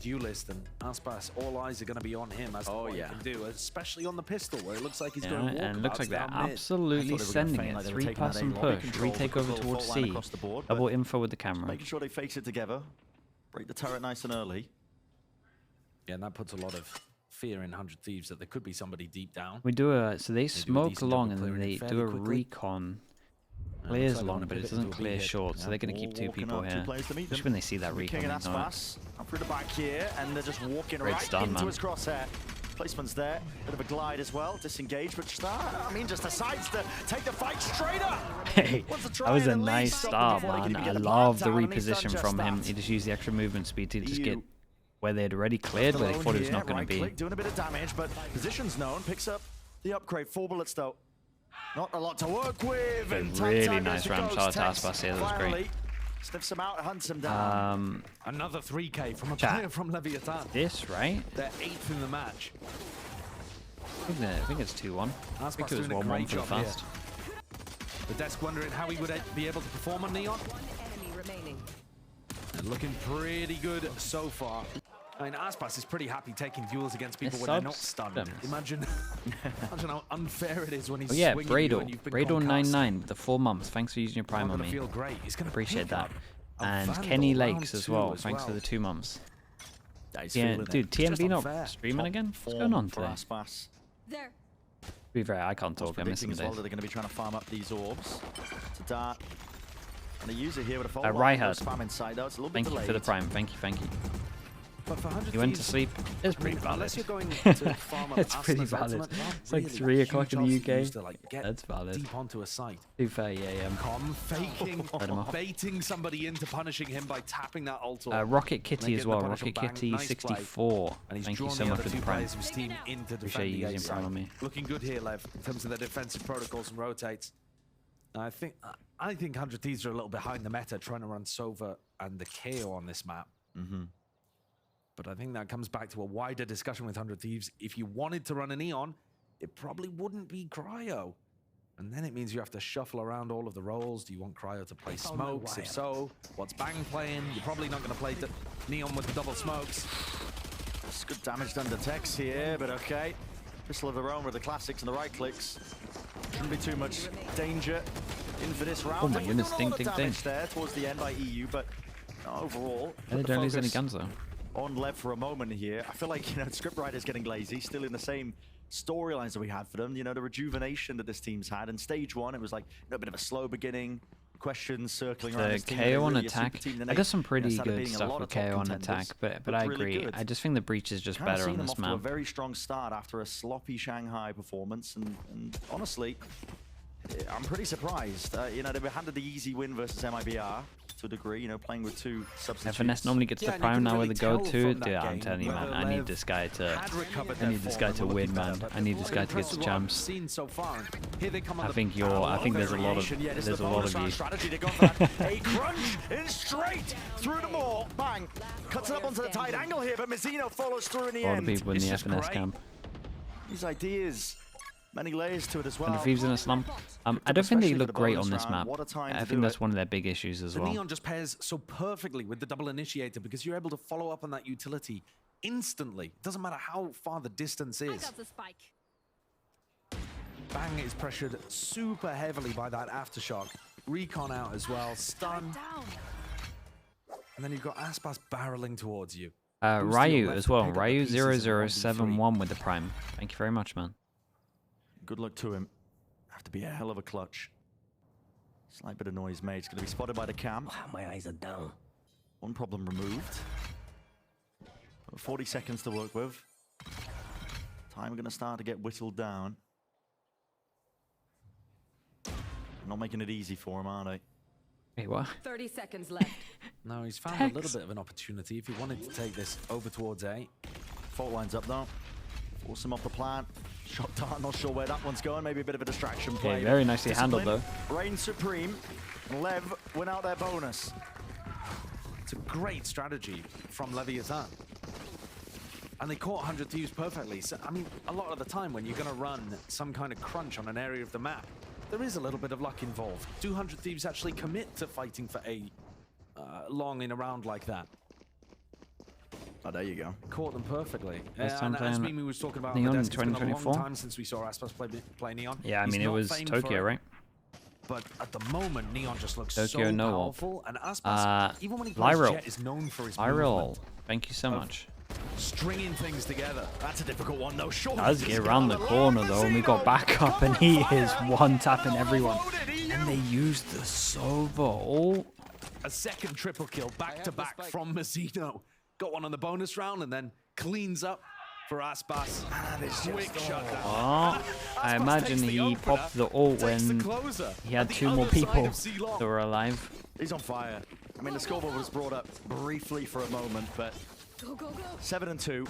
duelist, and Aspas, all eyes are going to be on him as to what he can do, especially on the pistol, where it looks like he's going and it looks like they're absolutely sending it. 3-person push, retake over towards C, double info with the camera. Making sure they face it together, break the turret nice and early. Yeah, and that puts a lot of fear in 100 Thieves that there could be somebody deep down. We do a, so they smoke long and then they do a recon. Clears long, but it doesn't clear short, so they're going to keep 2 people here. Especially when they see that recon. King and Aspas up through the back here, and they're just walking Great right stun, into man. his crosshair. Placement's there, bit of a glide as well, disengage, but just I mean, just decides to take the fight straight up. Hey, that was a nice start, man. I love the reposition from him. He just used the extra movement speed to just get where they had already cleared, where they thought it was not going to be. Doing a bit of damage, but position's known, picks up the upgrade, 4 bullets though. Not a lot to work with. And really nice round shot to Aspas here, that was great. Sniffs him out, hunts him down. Another 3K from a player from Leviatán. This, right? They're 8th in the match. I think it's 2-1. I think it was 1-1 pretty fast. The desk wondering how he would be able to perform on Neon. And looking pretty good so far. I mean, Aspas is pretty happy taking duels against people when they're not stunned. Imagine how unfair it is when he's swinging you and you've been Brado 99 with the 4 months. Thanks for using your Prime on me. Feel great. He's gonna appreciate that. And Kenny Lakes as well. Thanks for the 2 months. Yeah, dude, TMB not streaming again? What's going on today? There. To be fair, I can't talk. I miss him as well that they're going to be trying to farm up these orbs. To dart. And they use it here with a full spam inside though. It's a little bit delayed. Thank you for the Prime. Thank you, thank you. But for 100 he went to sleep. It's pretty valid. Unless you're going to farm up it's pretty valid. It's like 3 o'clock in the UK. To, like, that's valid. Deep onto a site. Too fair, yeah. Faking, baiting somebody into punishing him by tapping that ult. Rocket Kitty as well. Rocket Kitty 64. And Thank you so much for the Prime. Appreciate you using Prime on me. Looking good here, Lev, in terms of their defensive protocols and rotates. I think 100 Thieves are a little behind the meta, trying to run Sova and the KO on this map. But I think that comes back to a wider discussion with 100 Thieves. If you wanted to run an Eon, it probably wouldn't be Cryo. And then it means you have to shuffle around all of the roles. Do you want Cryo to play smokes? If so, what's Bang playing? You're probably not going to play Neon with the double smokes. It's good damage done to Tex here, but okay. Pistol of their own with the classics and the right clicks. Shouldn't be too much danger in for this round. Oh my goodness, ding. There towards the end by EU, but overall. They don't lose any guns though. On Lev for a moment here. I feel like, scriptwriter's getting lazy, still in the same storylines that we had for them. The rejuvenation that this team's had. In stage 1, it was like a bit of a slow beginning. Questions circling around this team. The KO on attack. I got some pretty good stuff with KO on attack, but I agree. Good. I just think the breach is just better on this map. A very strong start after a sloppy Shanghai performance, and honestly, I'm pretty surprised. They handed the easy win versus MIBR to a degree, playing with 2 substitutes. Finesse normally gets the Prime now with a go-to. Dude, I'm telling you, man, I need this guy to win, man. I need this guy to get the champs. I think there's a lot of you. A crunch in straight through the mall. Bang! Cuts it up onto the tight angle here, but Mizzino follows through in the end. A lot of people in the FNS camp. These ideas. Many layers to it as well. And Thieves in a slump. I don't think they look great on this map. I think that's one of their big issues as well. The Neon just pairs so perfectly with the double initiator because you're able to follow up on that utility instantly. It doesn't matter how far the distance is. I got the spike. Bang is pressured super heavily by that aftershock. Recon out as well. Stun. And then you've got Aspas barreling towards you. Ryu as well. Ryu 0071 with the Prime. Thank you very much, man. Good luck to him. Have to be a hell of a clutch. Slight bit of noise made. It's going to be spotted by the cam. Wow, my eyes are down. One problem removed. 40 seconds to work with. Time going to start to get whittled down. Not making it easy for him, are they? Wait, what? 30 seconds left. No, he's found a little bit of an opportunity if he wanted to take this over towards A. Fault lines up though. Force him off the plant. Shot dart, not sure where that one's going. Maybe a bit of a distraction play. Yeah, very nicely handled though. Reign supreme. Lev win out their bonus. It's a great strategy from Leviatán. And they caught 100 Thieves perfectly. So, I mean, a lot of the time when you're going to run some kind of crunch on an area of the map, there is a little bit of luck involved. Do 100 Thieves actually commit to fighting for A long in a round like that? Oh, there you go. Caught them perfectly. First time And as playing Mimi was talking about Neon on the in desk, it's been a 2024. long time since we saw Aspas play Neon. Yeah, I He's mean, it not was famed Tokyo, for it, right? But at the moment, Neon just looks Tokyo, so no ult. powerful. And Aspas, even when he plays Lyral. Jet, is known for his Viral. movement, Thank you so much. stringing things together. That's a difficult one, though. Sure. Does get around the corner though, and we got back up, and he is one-tapping everyone. And they used the Sova ult. A second triple kill back-to-back from Mazzino. Got one on the bonus round and then cleans up for Aspas. Quick shutdown. Oh, I imagine he popped the ult when he had 2 more people that were alive. He's on fire. I mean, the scoreboard was brought up briefly for a moment, but Go, go, go. 7-2.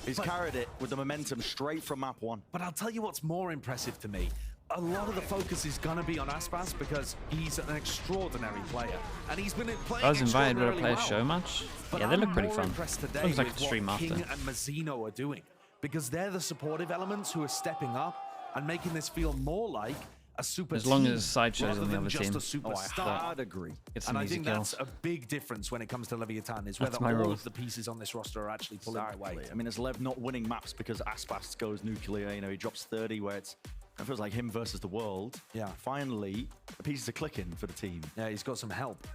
He's carried it with the momentum straight from map 1. But I'll tell you what's more impressive to me. A lot of the focus is going to be on Aspas because he's an extraordinary player. And he's been playing I was invited to play a well. show match. But Yeah, they look I'm pretty more fun. impressed today Looks like with a stream what after. King and Mazzino are doing. Because they're the supportive elements who are stepping up and making this feel more like a super As long team as Sideshow's rather on the than other just team. a superstar. I'd agree. It's And an I easy think kill. that's a big difference when it comes to Leviatán, is whether That's my all rules. of the pieces on this roster are actually pulling their weight. I mean, it's Lev not winning maps because Aspas goes nuclear. You know, he drops 30 where it feels like him versus the world. Yeah. Finally, the pieces are clicking for the team. Yeah, he's got some help.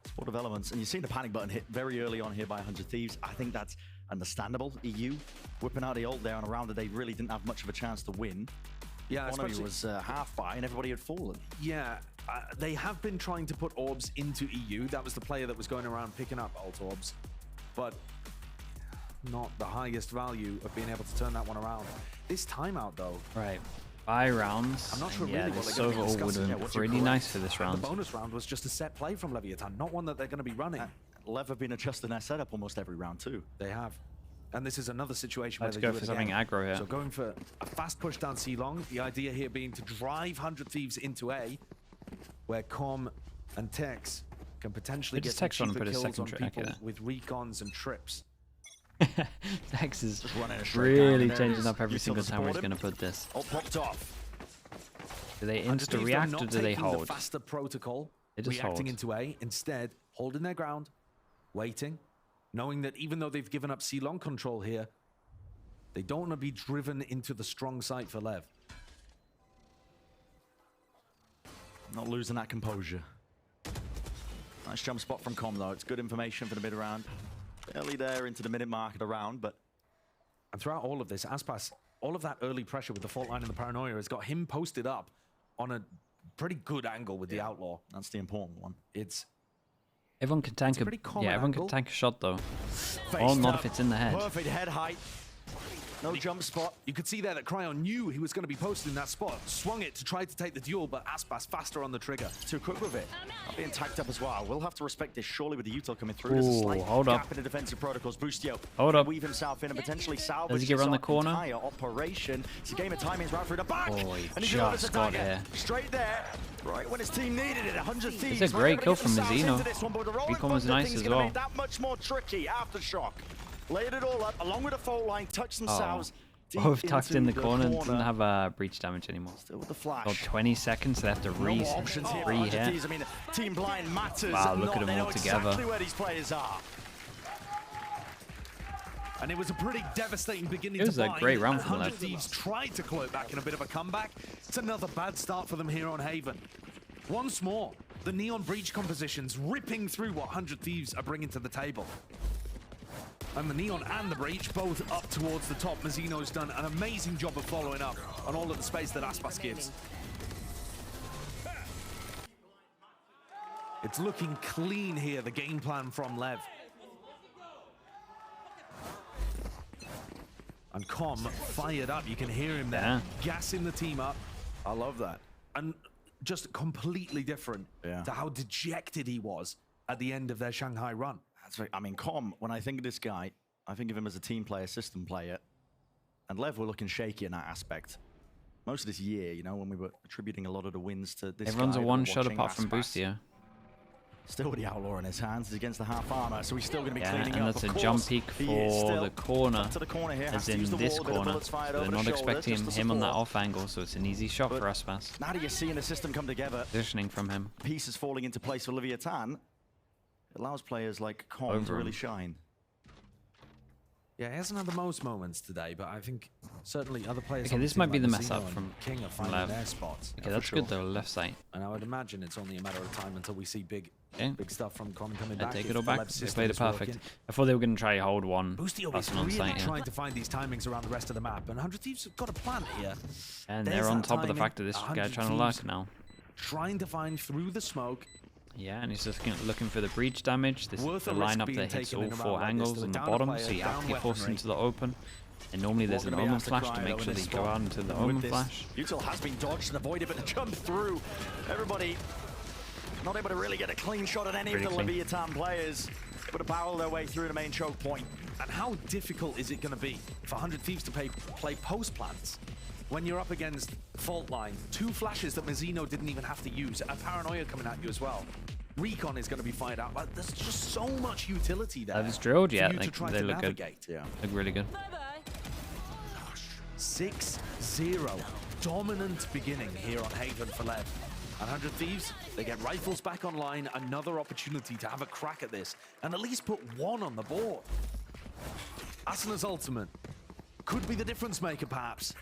Sport of elements. And you've seen the panic button hit very early on here by 100 Thieves. I think that's understandable. EU whipping out the ult there on a round that they really didn't have much of a chance to win. Yeah, One of you especially- was half by and everybody had fallen. Yeah, they have been trying to put orbs into EU. That was the player that was going around picking up alt orbs, but not the highest value of being able to turn that one around. This timeout, though, Right. 5 rounds. I'm not sure and yeah, really the what they're gonna be Sova ult would discussing. have Yeah, been what's your pretty call? nice for this the round. bonus round was just a set play from Leviatán, not one that they're going to be running. Lev have been adjusting their setup almost every round too. They have. And this is another situation Let's where go they do for it something again. aggro here. So going for a fast push down C long, the idea here being to drive 100 Thieves into A, where Com and Tex can potentially They get just some Tex on and cheaper put a kills second on trick people there. with recons and trips. Tex is running a straight down, really and there it changing is. up every You still single time where he's support going to put this. Ult popped off. Do they 100 Thieves, though, insta-react or not do they taking the hold? faster protocol, They just reacting hold. into A, instead holding their ground, waiting, knowing that even though they've given up C long control here, they don't want to be driven into the strong site for Lev. Not losing that composure. Nice jump spot from Com though. It's good information for the mid round. Barely there into the minute mark of the round, but And throughout all of this, Aspas, all of that early pressure with the fault line and the paranoia has got him posted up on a pretty good angle with the outlaw. that's the important one. It's Everyone can tank a pretty common yeah, everyone angle. can tank a shot though. Faced Oh, not up. if it's in the head. Perfect head height. No jump spot. you could see there that Cryon knew he was going to be posted in that spot, swung it to try to take the duel, but Aspas faster on the trigger. Too quick with it. Not being tagged up as well. We'll have to respect this surely with the util coming through. There's a Ooh, slight hold gap up. in the defensive protocols. Boostio Hold can up. weave himself in and potentially salvage he get around this the corner? entire operation. It's a game of timings right through the back. Oh, he and he's another just got dagger. here. Straight there. Right when his team needed it. 100 Thieves. It's a great might kill be able to from get themselves Mazzino. into this one, but the rolling Recon was thunder nice thing's as gonna well. make that much more tricky. Aftershock. Laid it all up along with the fault line. Touched themselves. deep Both tucked in the into corner and didn't have breach damage anymore. Still with the flash. Got 20 seconds, so they have to No more options here. re-hit. I mean, team blind matters. Wow, and look at not. them They all know together. exactly where these players are. And it was a pretty devastating beginning It was to a bind, great round and from 100 Lev. Thieves tried to claw it back in a bit of a comeback. It's another bad start for them here on Haven. Once more, the Neon Breach compositions ripping through what 100 Thieves are bringing to the table. And the Neon and the Breach both up towards the top. Mazzino's done an amazing job of following up on all of the space that Aspas gives. It's looking clean here, the game plan from Lev. And Com fired up, you can hear him there, Yeah. gassing the team up. I love that. And just completely different Yeah. to how dejected he was at the end of their Shanghai run. That's right. I mean, Com, when I think of this guy, I think of him as a team player, system player. And Lev were looking shaky in that aspect. Most of this year, you know, when we were attributing a lot of the wins to this Everyone's guy a that we're one-shot watching, apart from Aspas. Boostio. Still with the outlaw in his hands. He's against the half armor, so he's still going to be Yeah, cleaning and up. that's Of a course, jump peek he is for still the corner, up to the corner here. Has as to in use the this wall, a bit of corner. bullets fired They're over the not shoulder expecting just to him on that support. off angle, so it's an easy shot But for Aspas. Now that you're seeing the system come together, Positioning from him. pieces falling into place for Leviatán, it allows players like Com to Over really him. shine. Yeah, he hasn't had the most moments today, but I think certainly other players. Okay, on the this team might be like the mess Mazino up and from King are finding Lev. their spots. Okay, that's good though. Left side. And I would imagine it's only a matter of time until we see big stuff from Con coming I back. take if it all the back. Lev They system played it is perfect. working. I thought they were going to try hold one. Boostio is Person on really site, trying to find these timings around the rest of the map, and 100 Thieves have got a plan here. And There's they're on that top of the timing, fact that this guy 100 trying to Thieves lurk now. Trying to find through the smoke. Yeah, and he's just looking for the breach damage. This is the lineup that hits all 4 angles in the bottom, so you have to get forced into the open. And normally there's an omen flash to make sure that you go out into the omen flash. Util has been dodged and avoided, but jumped through. Everybody not able to really get a clean shot at any of the Leviatán players, but to barrel their way through the main choke point. And how difficult is it going to be for 100 Thieves to play post plants when you're up against fault line? 2 flashes that Mazino didn't even have to use, a paranoia coming at you as well. Recon is going to be fired out, but there's just so much utility there. That's drilled, yeah. They look good. Yeah. Look really good. Bye-bye. 6-0. Dominant beginning here on Haven for Lev. And 100 Thieves, they get rifles back online. Another opportunity to have a crack at this and at least put 1 on the board. Asana's ultimate could be the difference maker, perhaps.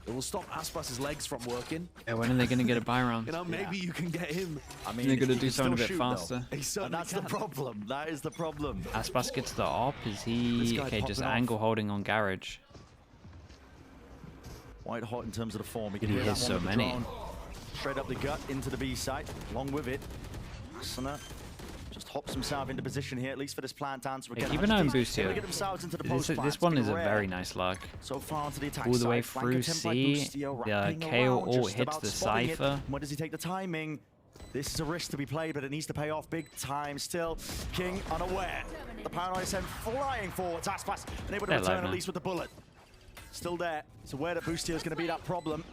It will stop Aspas' legs from working. Yeah, when are they going to get a buy round? You know, maybe you can get him. I mean, they're going to do he something a still bit shoot, faster. And that's the problem. That is the problem. Aspas gets the op. Is he... Okay, just angle holding on garage. White hot in terms of the form. He hits so many. Straight up the gut into the B site. Along with it, Asana just hops himself into position here, at least for this plant answer. Hey, keep an eye on Boostio. Get themselves into the This one is a very nice lurk. So far onto the attack All the way side. through Flank attempt by C. Boostio, The wrapping KO around, ult just hits about the spotting it. Cypher. Where does he take the timing? This is a risk to be played, but it needs to pay off big time still. King unaware. The paranoia sent flying forwards. Aspas unable to return at least with the bullet. Still there. It's aware that Boostio is going to be that problem.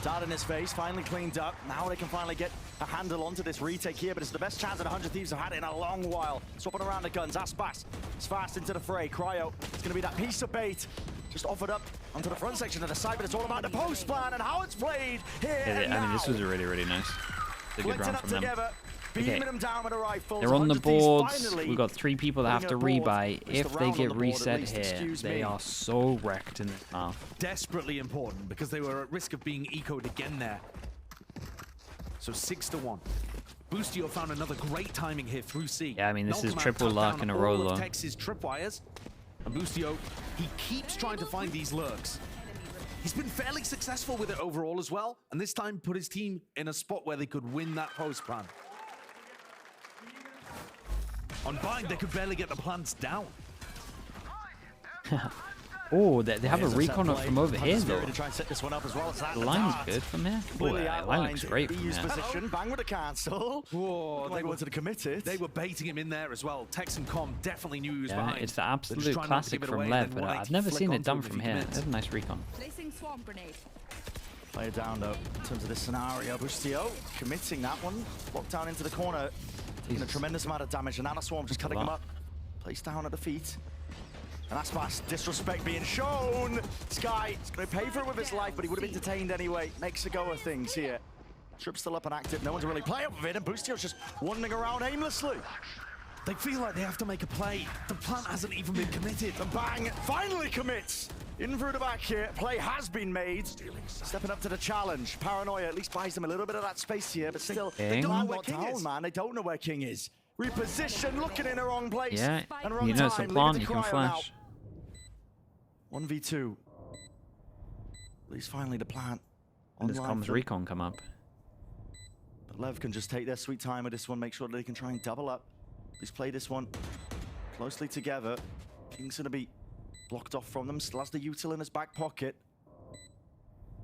Dart in his face, finally cleaned up. Now they can finally get a handle onto this retake here, but it's the best chance that 100 Thieves have had in a long while. Swapping around the guns. Aspas is fast into the fray. Cryo is going to be that piece of bait. Just offered up onto the front section of the side, but it's all about the post plan and how it's played here and I mean, now. this was really, really nice. It's a good round from them. Together, beaming them down with a rifle. They're on the boards. We've got 3 people that have to rebuy. If they get reset here, they are so wrecked in this half. Desperately important because they were at risk of being ecoed again there. So 6-1. Boostio found another great timing here through C. Yeah, I mean, this is Meltman triple cut luck down in a all row, of though. Tex's tripwires. And Boostio, he keeps trying to find these lurks. He's been fairly successful with it overall as well, and this time put his team in a spot where they could win that post plan. On Bind, they could barely get the plants down. Oh, they have a recon up from over here, though. To try and set this one up as well. The line's good from here. Oh, the line looks great from here. Position, bang with the cancel. Whoa, They wanted to commit it. They were baiting him in there as well. Tex and Com definitely knew he was behind. It's the They're absolute just trying not to classic give it from away, Lev, and but then I've never flick seen it onto done him if from he here. commits. That's a nice recon. Placing swamp grenade. Play it down though, in terms of this scenario. Boostio committing that one. Locked down into the corner. Taking a tremendous amount of damage. And Nana Swarm just cutting him up. Placed down at the feet. And Aspas, disrespect being shown. Sky is going to pay for it with his life, but he would have been detained anyway. Makes a go of things here. Trip's still up and active. No one's really playing up with it, and Boostio's just wandering around aimlessly. They feel like they have to make a play. The plant hasn't even been committed. And bang, finally commits. In through the back here, play has been made. Stepping up to the challenge. Paranoia at least buys them a little bit of that space here, but still, they don't know where King is. Man, they don't know where King is. Reposition, looking in the wrong place. Yeah, and wrong you know it's a time. plant, Leave you it to can Cryo now. flash. 1v2. At least finally the plant. And this comes recon come up. But Lev can just take their sweet time with this one, make sure that they can try and double up. Let's play this one closely together. King's gonna be blocked off from them. Still has the util in his back pocket.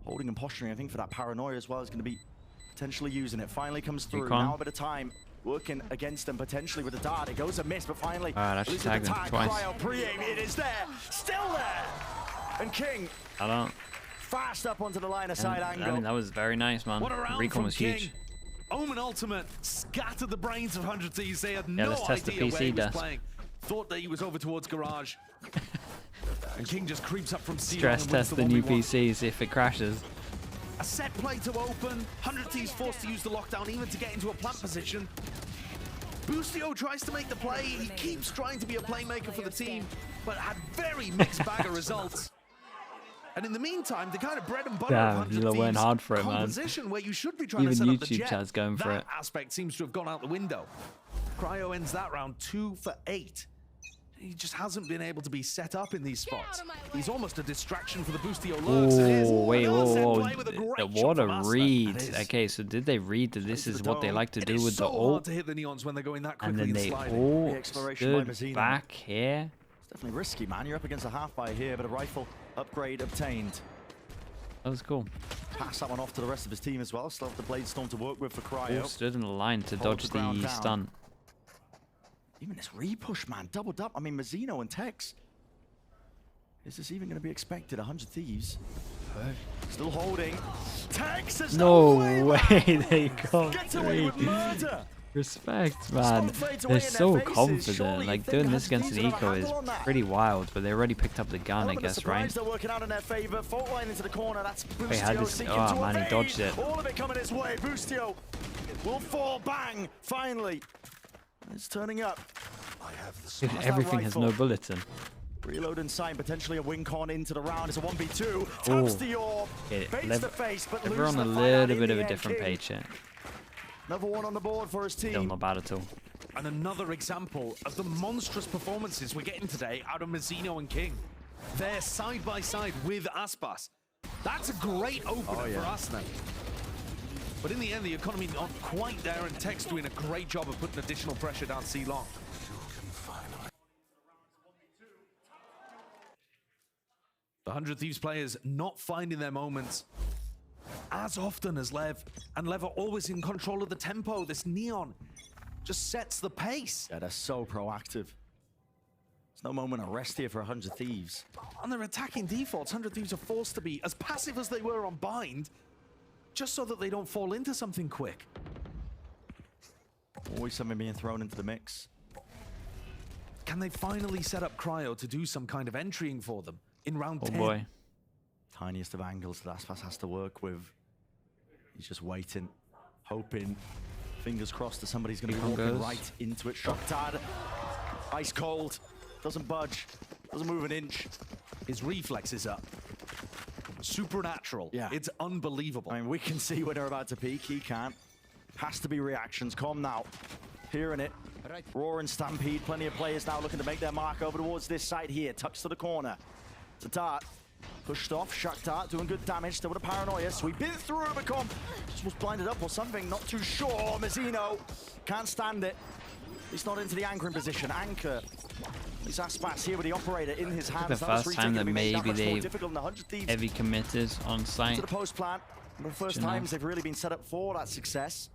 Holding and posturing, I think, for that paranoia as well. Is gonna be potentially using it. Finally comes through. Recon. Now a bit of time. Working against them potentially with the dart. It goes a miss, but finally. Alright, I should tag them twice. Cryo pre-aim. It is there. Still there. And King I don't. fast up onto the line of side angle. I mean, that was very nice, man. What a round Recon from was King. huge. Omen Ultimate scattered the brains of 100 Thieves. They had Yeah, no let's test the idea where he PC was desk. playing. Thought that he was over towards Garage. And King just creeps up from C. Stress test the new PC, see if it crashes. A set play to open. 100 Thieves forced to use the lockdown even to get into a plant position. Boostio tries to make the play. He keeps trying to be a playmaker for the team, but had very mixed bag of results. And in the meantime, the kind of bread and butter of 100 Thieves went hard for it, man. composition where you should be trying Even to set up the YouTube jet, chat's going for that it. aspect seems to have gone out the window. Cryo ends that round 2 for 8. He just hasn't been able to be set up in these spots. He's almost a distraction for the Boostio lurks. Oh, wait, whoa. What a Aspas. read. Okay, so did they read that this is what they like to do with the hard ult? to hit the neons when they're going that And quickly then they sliding. all The exploration by stood Mazzino. back here. It's definitely risky, man. You're up against a half-buy here, but a rifle upgrade obtained. That was cool. Pass that one off to the rest of his team as well. Still have the Blade Storm to work with for All Cryo. stood in a line to Hold dodge the ground the down. stun. Even this repush, man, doubled up. I mean, Mazzino and Tex. Is this even going to be expected? 100 Thieves. Still holding. Tex is No way. way they got Gets away with 3. murder. Respect, man. fades away They're in their so faces. confident. Surely Like, you think doing this 100 against an Thieves will have a eco is handle on that? pretty wild, but they already picked up the gun, I Element of guess, right? surprise, they're working out in their favor. Fault line into the corner. That's Wait, how Boostio does- seeking oh, to man, he evade. dodged it. All of it coming his way. Boostio will fall. Bang! Finally, it's turning up. Dude, How's that everything has no rifle? bullets in. Reload inside, potentially a win con into the round. It's a 1v2. Taps the orb. Okay, Face to face, but we're loses on a the fight out little in bit the of a end. different King. page here. Another one on the board for his Still team. not bad at all. And another example of the monstrous performances we're getting today out of Mazzino and King. They're side by side with Aspas. That's a great opener for us now. But in the end, the economy not quite there, and Tech's doing a great job of putting additional pressure down C-Long. The 100 Thieves players not finding their moments as often as Lev, and Lev are always in control of the tempo. This neon just sets the pace. Yeah, they're so proactive. There's no moment of rest here for 100 Thieves. On their attacking defaults, 100 Thieves are forced to be as passive as they were on Bind, just so that they don't fall into something quick. Always something being thrown into the mix. Can they finally set up Cryo to do some kind of entrying for them in round Oh 10? boy. Tiniest of angles that Aspas has to work with. He's just waiting, hoping, fingers crossed that somebody's going to be walking right into it. Shock Dad, ice cold, doesn't budge, doesn't move an inch. His reflex is up. Supernatural. Yeah. It's unbelievable. I mean, we can see when they're about to peak. He can't. Has to be reactions. Calm now. Hearing it. Roar and Stampede. Plenty of players now looking to make their mark over towards this side here. Tucks to the corner. It's a dart. Pushed off. Shock Dart doing good damage. Still with a paranoia. Sweep it through Rubicon. Just was blinded up or something. Not too sure. Mazzino can't stand it. He's not into the anchoring position. Anchor. He's Aspas here with the operator in his hands. The first time that maybe they've heavy committed on site. To the post plant. One of the first times they've really been set up for that success.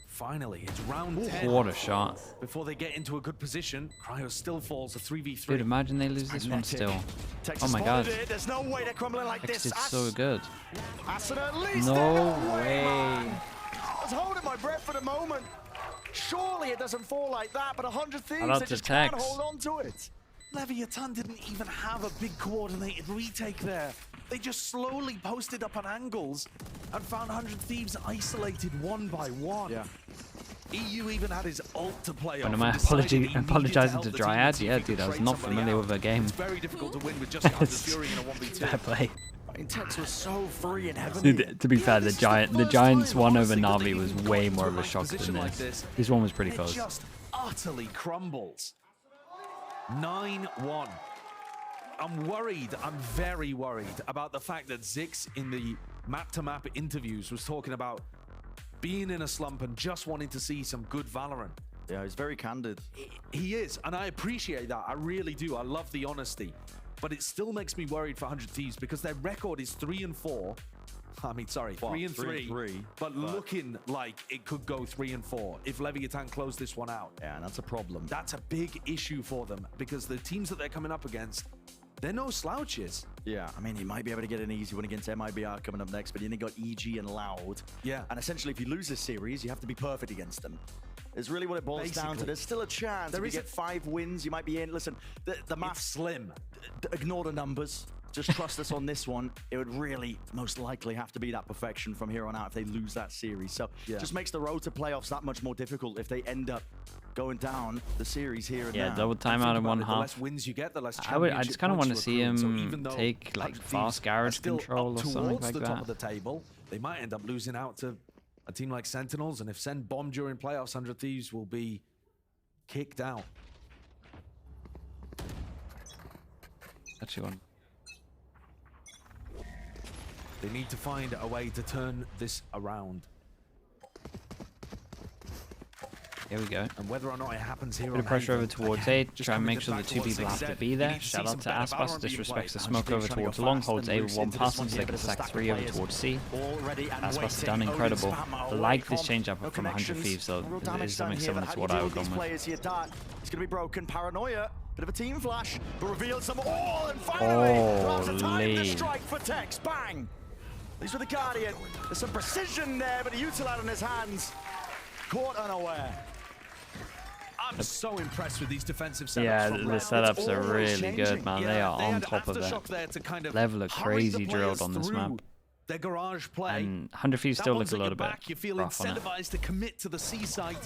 Finally, it's round 10. What a shot. Before they get into a good position, Cryo still falls a 3v3. Dude, imagine they lose this one still. Oh my god. There's no way they're crumbling like Tex this. did so good. At least No way. I was holding my breath for the moment. Surely it doesn't fall like that, but 100 Thieves, Shout out they to just can't Tex. hold on to it. Leviatán didn't even have a big coordinated retake there. They just slowly posted up on angles and found 100 Thieves isolated one by one. Yeah. EU even had his ult to play And off am I and decided he needed to apologizing help to the Dryad? team and see Yeah, if he dude, could I was trade not somebody familiar out. with her game. It's very difficult to win with just Hunter Fury in a 1v2. Fair play. I mean, Tex was so free and heavenly. Dude, to be fair, the Giants one over Na'Vi was way more of a shock than this. This one was pretty It close. just utterly crumbles. 9-1. I'm worried, I'm very worried about the fact that Zix in the map-to-map interviews was talking about being in a slump and just wanting to see some good Valorant. Yeah, he's very candid. He is, and I appreciate that. I really do. I love the honesty. But it still makes me worried for 100 Thieves because their record is 3-4. I mean, sorry, 3-3. But looking like it could go 3-4 if Leviatán closed this one out. Yeah, and that's a problem. That's a big issue for them because the teams that they're coming up against, they're no slouches. Yeah, I mean, he might be able to get an easy one against MIBR coming up next, but then he got EG and Loud. Yeah. And essentially, if you lose this series, you have to be perfect against them. It's really what it boils down to. There's still a chance. If you get 5 wins, you might be in. Listen, the math's slim. Ignore the numbers. just trust us on this one. It would really most likely have to be that perfection from here on out if they lose that series. So just makes the road to playoffs that much more difficult if they end up going down the series here and now. Double timeout in one half. The less wins you get, the less I just kind of want to see him so take like fast garage control or something like the that. Top of the table, they might end up losing out to a team like Sentinels, and if Sen bomb during playoffs, 100 Thieves will be kicked out. Actually, one. They need to find a way to turn this around. Here we go. And whether or not it happens here, Bit of pressure over towards A. Try and make sure the two people have to be there. Shout out to Aspas. Disrespects the smoke over towards long. Holds A with one pass and takes the sack 3 over towards C. Aspas has done incredible. I like this change up from 100 Thieves though. It is something similar to what I would go with. It's going to be broken. Paranoia. Bit of a team flash, but reveals some all, and finally grabs a timely strike for Tex. Bang! These were the Guardian. There's some precision there, but he used it in his hands. Caught unaware. I'm so impressed with these defensive setups. Yeah, the setups are really good, man. They are on top of it. Kind of level of crazy drilled on this map. Their garage play. And 100 Thieves still look a little bit you feel rough on it. incentivized to commit to the C site.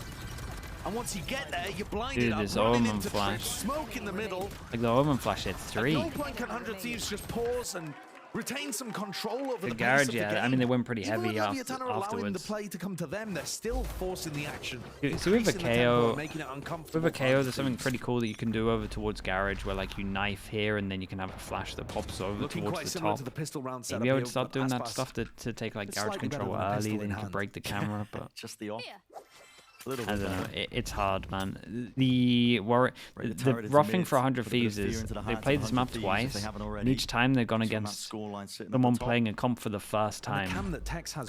And once you get there, you're blinded. Dude, up, this running Omen into flash. Smoke in the middle. Like the Omen flash hit 3. At no point can 100 Thieves just pause and retain some control over the garage, pace of the game. I mean, they went pretty Even heavy though Leviatán are allowing afterwards. the play to come to them, they're still forcing the action. So with a KO, making it uncomfortable there's something pretty cool that you can do over towards garage, where like you knife here and then you can have a flash that pops over towards the top. To the pistol round Maybe I would start doing that stuff to take like garage control early, then you can break the camera. But just the off. I don't know. It's hard, man. The roughing for 100 Thieves is they played this map twice, and each time they've gone against someone playing a comp for the first time,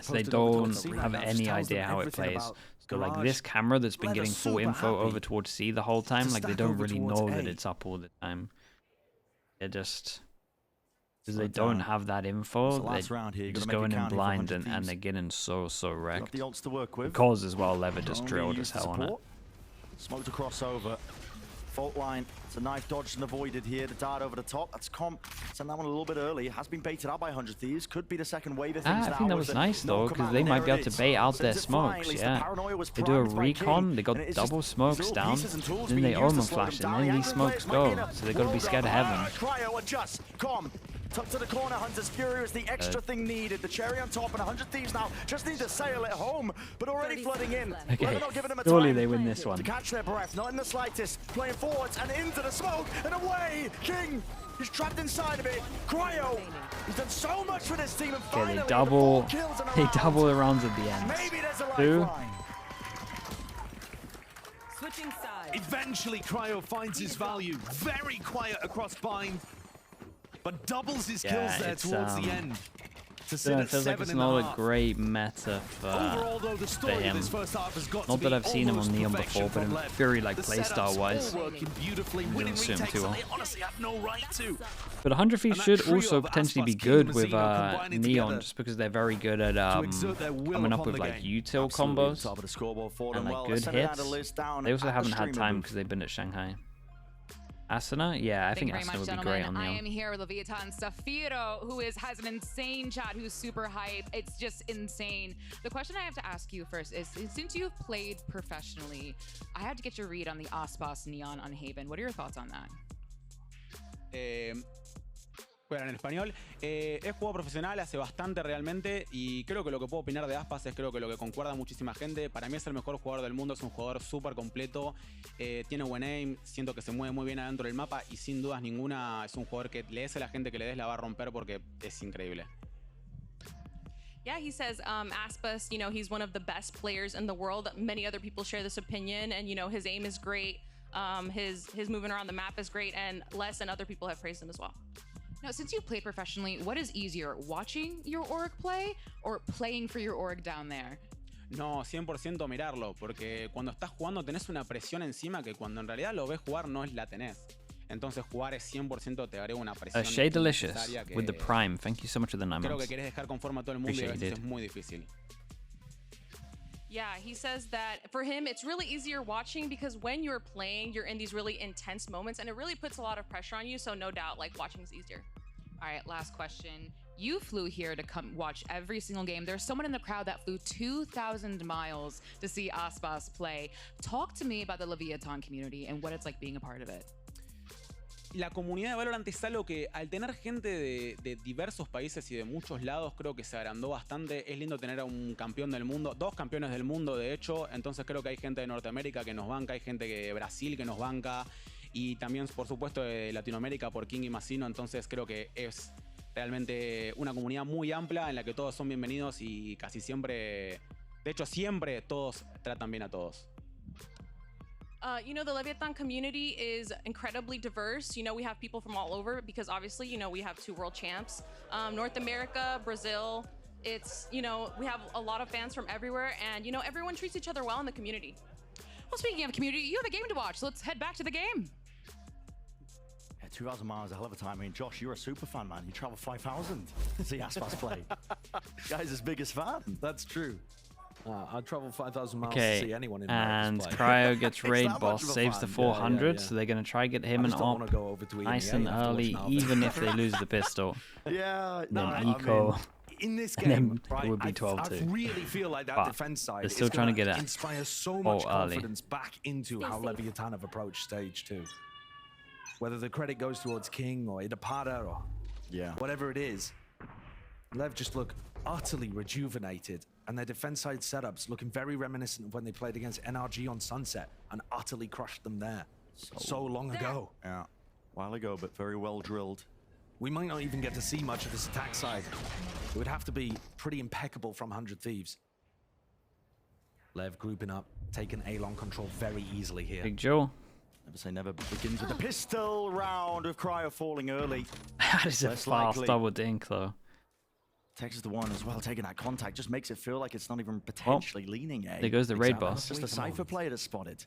so they don't have any idea how it plays. So like this camera that's been getting full info over towards C the whole time, like they don't really know that it's up all the time. They're just... because they don't have that info, they're just going in blind and they're getting so wrecked. Because as well, Lev just drilled as hell on it. Smoked a crossover. Fault line. It's a knife dodged and avoided here. The dart over the top. That's comp. Send that one a little bit early. Has been baited out by 100 Thieves. Could be the second wave of things. I think that was nice though, because they might be able to bait out their smokes. Yeah. They do a recon, they got double smokes down, then they Omen flash, and then these smokes go. So they got to be scared of heaven. Cryo adjusts. Tucked to the corner, Hunter's Fury was the extra thing needed. The cherry on top, and 100 Thieves now just need to sail it home, but already flooding in. Okay, not giving them a surely time they win this one. to catch their breath, not in the slightest. Playing forwards and into the smoke, and away! King! He's trapped inside of it. Cryo! He's done so much for this team, and finally they double the rounds at the end. Maybe there's a lifeline. Switching sides. Eventually, Cryo finds his value. Very quiet across bind, but doubles his kills there towards the end. To sit at feels like it's not a great meta for him. Not that I've seen him on Neon before, but in very like playstyle wise, it doesn't suit him too well. But 100 Thieves should also potentially be good with Neon, just because they're very good at coming up with like util combos and like good hits. They also haven't had time because they've been at Shanghai. Asuna? Yeah, I think Asuna would be great on Neon. I am here with Leviatán Safiro, who has an insane chat, who's super hype. It's just insane. The question I have to ask you first is, since you've played professionally, I had to get your read on the Aspas Neon on Haven. What are your thoughts on that? Bueno, en español, he jugado profesional hace bastante realmente y creo que lo que puedo opinar de Aspas es creo que lo que concuerda muchísima gente. Para mí es el mejor jugador del mundo, es un jugador súper completo, tiene buen aim, siento que se mueve muy bien adentro del mapa y sin dudas ninguna es un jugador que le des a la gente que le des la va a romper porque es increíble. Yeah, he says Aspas, you know, he's one of the best players in the world. Many other people share this opinion, and you know, his aim is great. His movement around the map is great, and Les and other people have praised him as well. Now, since you played professionally, what is easier, watching your org play or playing for your org down there? No, 100% mirarlo, porque cuando estás jugando tenés una presión encima que cuando en realidad lo ves jugar no es la tenés. Entonces jugar es 100% te agrega una presión. Shay Delicious with the Prime. Thank you so much for the 9 months. Creo que querés dejar conforme a todo el mundo y a veces es muy difícil. Yeah, he says that for him, it's really easier watching because when you're playing, you're in these really intense moments and it really puts a lot of pressure on you. So no doubt, like, watching is easier. All right, last question. You flew here to come watch every single game. There's someone in the crowd that flew 2,000 miles to see Aspas play. Talk to me about the Leviatán community and what it's like being a part of it. La comunidad de Valorant es algo que al tener gente de diversos países y de muchos lados creo que se agrandó bastante. Es lindo tener a un campeón del mundo, 2 campeones del mundo de hecho, entonces creo que hay gente de Norteamérica que nos banca, hay gente de Brasil que nos banca y también por supuesto de Latinoamérica por King y Masino, entonces creo que es realmente una comunidad muy amplia en la que todos son bienvenidos y casi siempre, de hecho siempre todos tratan bien a todos. You know, the Leviatán community is incredibly diverse. You know, we have people from all over because obviously, you know, we have 2 world champs. North America, Brazil, it's, you know, we have a lot of fans from everywhere and, you know, everyone treats each other well in the community. Well, speaking of community, you have a game to watch, so let's head back to the game. Yeah, 2,000 miles, a hell of a time. I mean, Josh, you're a super fan, man. You travel 5,000 to see Aspas play. Guy's his biggest fan. That's true. I travel 5,000 miles to see anyone in and play. Cryo gets raid boss, saves the 400, so they're going to try get him an op nice and early, even if they lose the pistol. Yeah, and then eco. In this game, it would be 12-2. I really feel like that defense side they're still trying to get it inspires so much early. confidence back into how Leviatán have approached stage 2. Whether the credit goes towards King or Idapata or whatever it is, Lev just look utterly rejuvenated, and their defense side setups looking very reminiscent of when they played against NRG on Sunset and utterly crushed them there so long ago. Yeah, a while ago, but very well drilled. We might not even get to see much of this attack side. It would have to be pretty impeccable from 100 Thieves. Lev grouping up, taking A-long control very easily here. Big Joe. Never say never begins with the pistol round of Cryo falling early. That is a fast double dink though. Texas the one as well, taking that contact just makes it feel like it's not even potentially leaning A. There goes the raid boss. Just a Cypher player that's spotted.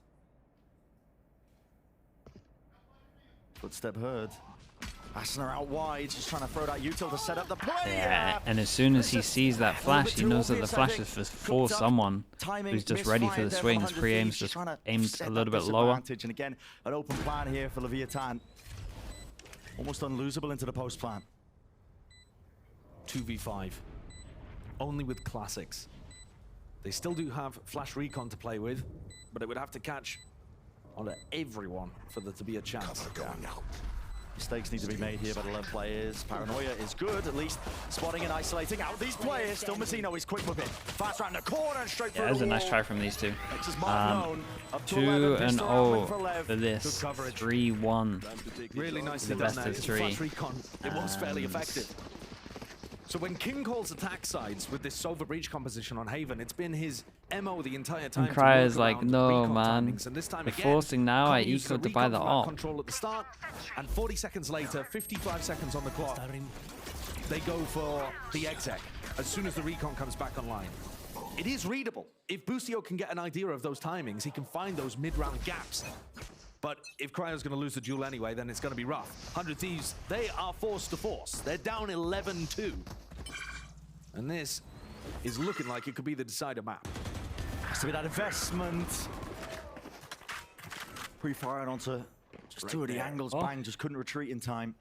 Footstep heard. Asner out wide, just trying to throw that util to set up the play. Yeah, and as soon as he sees that flash, he knows that the flash is for someone who's just ready for the swing. His pre-aim's just aimed a little bit lower. And again, an open plan here for Leviatán. Almost unlosable into the post plan. 2v5, only with classics. They still do have flash recon to play with, but it would have to catch onto everyone for there to be a chance. Mistakes need to be made here by the LEV players. Paranoia is good, at least spotting and isolating out these players. Still Mazzino is quick with it. Fast round the corner and straight through. That was a nice try from these two. 2-0 for this. 3-1. Really nicely done there. Flash recon, it was fairly effective. So when King calls attack sides with this Sova Breach composition on Haven, it's been his MO the entire time. And Cryo is like, no man, they're forcing now, I eco to buy the op. Control at the start, and 40 seconds later, 55 seconds on the clock, they go for the exec as soon as the recon comes back online. It is readable. If Busio can get an idea of those timings, he can find those mid-round gaps. But if Cryo's going to lose the duel anyway, then it's going to be rough. 100 Thieves, they are forced to force. They're down 11-2. And this is looking like it could be the decider map. Has to be that investment. Pre-firing onto just 2 of the angles. Bang, just couldn't retreat in time.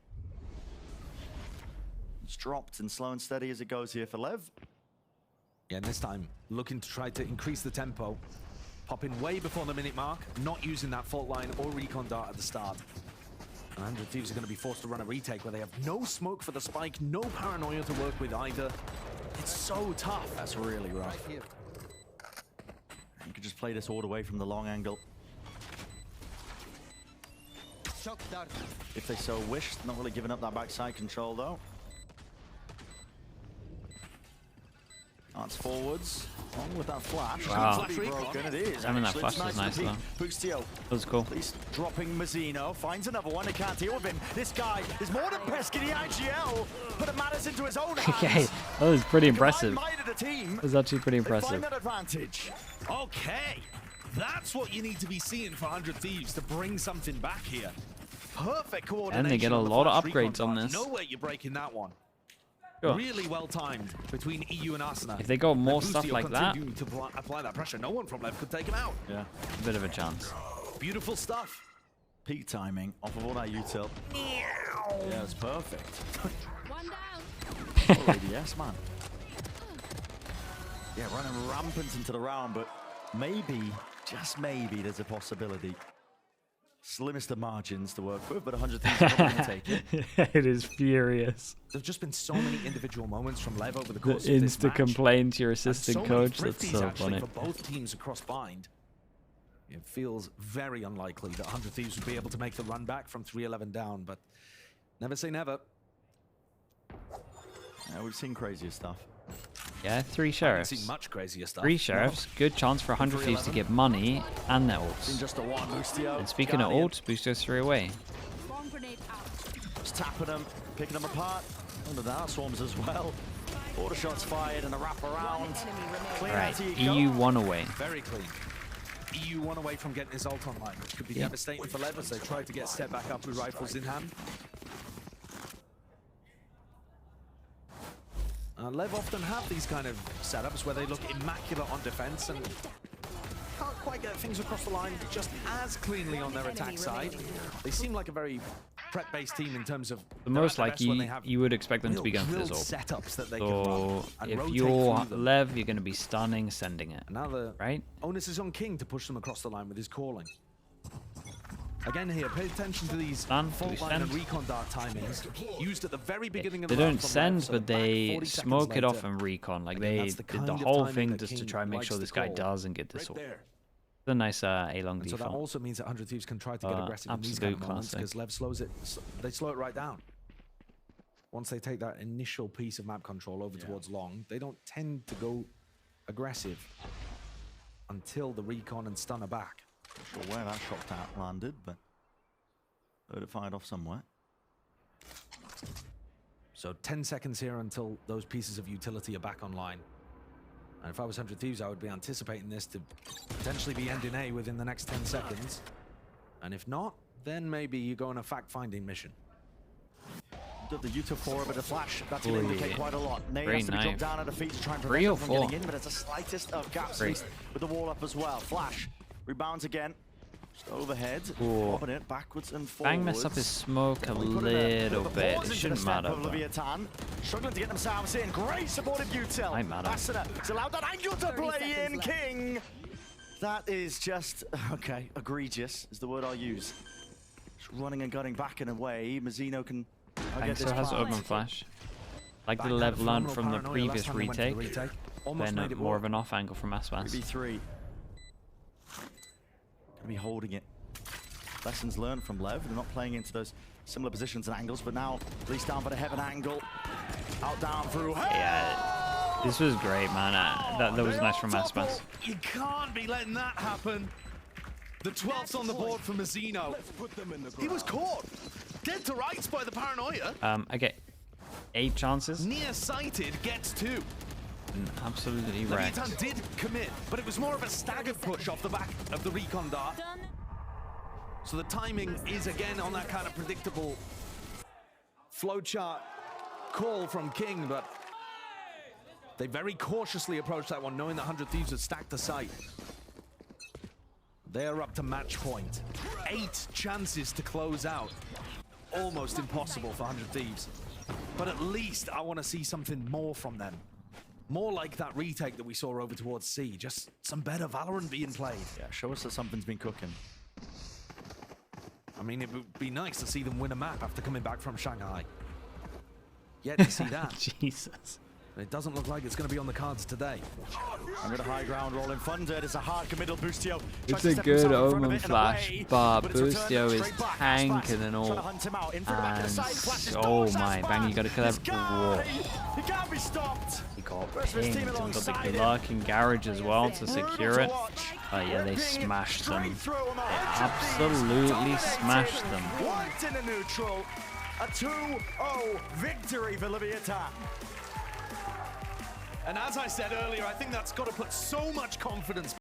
It's dropped and slow and steady as it goes here for Lev. Yeah, and this time looking to try to increase the tempo. Popping way before the minute mark, not using that fault line or recon dart at the start. 100 Thieves are going to be forced to run a retake where they have no smoke for the spike, no paranoia to work with either. It's so tough. That's really rough. You could just play this all the way from the long angle. If they so wish, not really giving up that backside control though. That's forwards. On with that flash. Wow. Broken it is. I mean, that flash is nice though. Bustio. That was cool. At least dropping Mazzino. Finds another one. They can't deal with him. This guy is more than pesky. The IGL put matters into his own hands. Okay, that was pretty impressive. That was actually pretty impressive. Find that advantage. Okay, that's what you need to be seeing for 100 Thieves to bring something back here. Perfect coordination. And they get a lot of upgrades on this. No way you're breaking that one. Sure. Really well timed between EU and Asuna. If they got more stuff like that, to apply that pressure, no one from Lev could take him out. Yeah, a bit of a chance. Beautiful stuff. Peak timing off of all that util. Yeah, it's perfect. Already, yes, man. Yeah, running rampant into the round, but maybe, just maybe, there's a possibility. Slimmest of margins to work with, but 100 Thieves are probably going to take it. It is furious. There's just been so many individual moments from Lev over the course The of this match. insta-complaint to your assistant coach, that's thrifties, so actually, funny. for both teams across bind. It feels very unlikely that 100 Thieves would be able to make the run back from 3-11 down, but never say never. Yeah, we've seen crazier stuff. Yeah, 3 I haven't sheriffs. seen much crazier stuff. 3 sheriffs, good chance for 100 Thieves to get money and their Seen ults. just the one, Boostio. And speaking of ults, Boostio's 3 away. Just tapping them, picking them apart. Under that, swarms as well. Order shots fired and a wrap around. Clean Right, out you go. EU 1 away. Very clean. EU 1 away from getting his ult online, which could be devastating for Lev as they try to get step back up with rifles in hand. Lev often have these kind of setups where they look immaculate on defense and can't quite get things across the line just as cleanly on their attack side. They seem like a very prep-based team in terms of The most likely, you would expect them to be going for this ult. setups that they can run So and if rotate you're through them. Lev, you're going to be stunning, sending it. And now the Right? onus is on King to push them across the line with his calling. Again here, pay attention to these Stun, fault do we line and send? recon dart timings used at the very beginning of They the round don't from send, Lev, so but back they 40 seconds smoke it off later. and recon. Like Again, they that's the did the kind of whole timing thing that just to King try and make likes sure to this guy call. doesn't get this ult. there. It's a nice A-long And so that default. also means that 100 Thieves can try to get aggressive in these kind of absolute moments classic. because Lev slows it. They slow it right down. Once they take that initial piece of map control over towards long, they don't tend to go aggressive until the recon and stun are back. Not sure where that shot out landed, but heard it fired off somewhere. So 10 seconds here until those pieces of utility are back online. And if I was 100 Thieves, I would be anticipating this to potentially be ending A within the next 10 seconds. And if not, then maybe you go on a fact-finding mission. Did the U-4 but a flash. That's going to indicate quite a lot. Nate Great has to be dropped knife. down at the feet to try and 3 prevent or him from 4. getting in, but it's the slightest of gaps Great. with the wall up as well. Flash rebounds again. Just overhead, Ooh. bobbing it backwards and forwards. Bang messed up his smoke a Well, he put in a little of a bit. pause It into shouldn't the step matter. of But Leviatán. Struggling to get themselves in. Great supportive util. Might matter. It's allowed that angle to 30 play in. seconds left. King. That is just, okay, egregious is the word I'll use. Just running and gunning back and away. Mazzino can Bang get this still has part. open flash. Like the Bang had a Lev learned phenomenal from the paranoia last previous time they went for the retake. Almost Then made it more work. of an off angle from Aspas. 3v3. Gonna be holding it. Lessons learned from Lev. They're not playing into those similar positions and angles, but now at least down by the heaven angle. Out, down, through. Yeah, this was great, man. That was nice from Aspas. You can't be letting that happen. The 12th on the board for Mazzino. He was caught. Dead to rights by the paranoia. Okay, 8 chances. Nearsighted gets 2. Absolutely wrecked. Leviatán did commit, but it was more of a staggered push off the back of the recon dart. So the timing is again on that kind of predictable flowchart call from King, but they very cautiously approached that one, knowing that 100 Thieves had stacked the site. They are up to match point. 8 chances to close out. Almost impossible for 100 Thieves. But at least I want to see something more from them. More like that retake that we saw over towards C. Just some better Valorant being played. Yeah, show us that something's been cooking. I mean, it would be nice to see them win a map after coming back from Shanghai. Yet to see that. Jesus. It doesn't look like it's going to be on the cards today. I'm going to high ground rolling funded. It's a hard committal. Boostio. It's a good Omen flash, but Boostio is tanking and all. And oh my, Bang, you got to kill that. Whoa. He can't be stopped. He got pinged and got the Gluck in garage as well to secure it. Yeah, they smashed them. They absolutely smashed them. Wiped in a neutral. A 2-0 victory for Leviatán. And as I said earlier, I think that's got to put so much confidence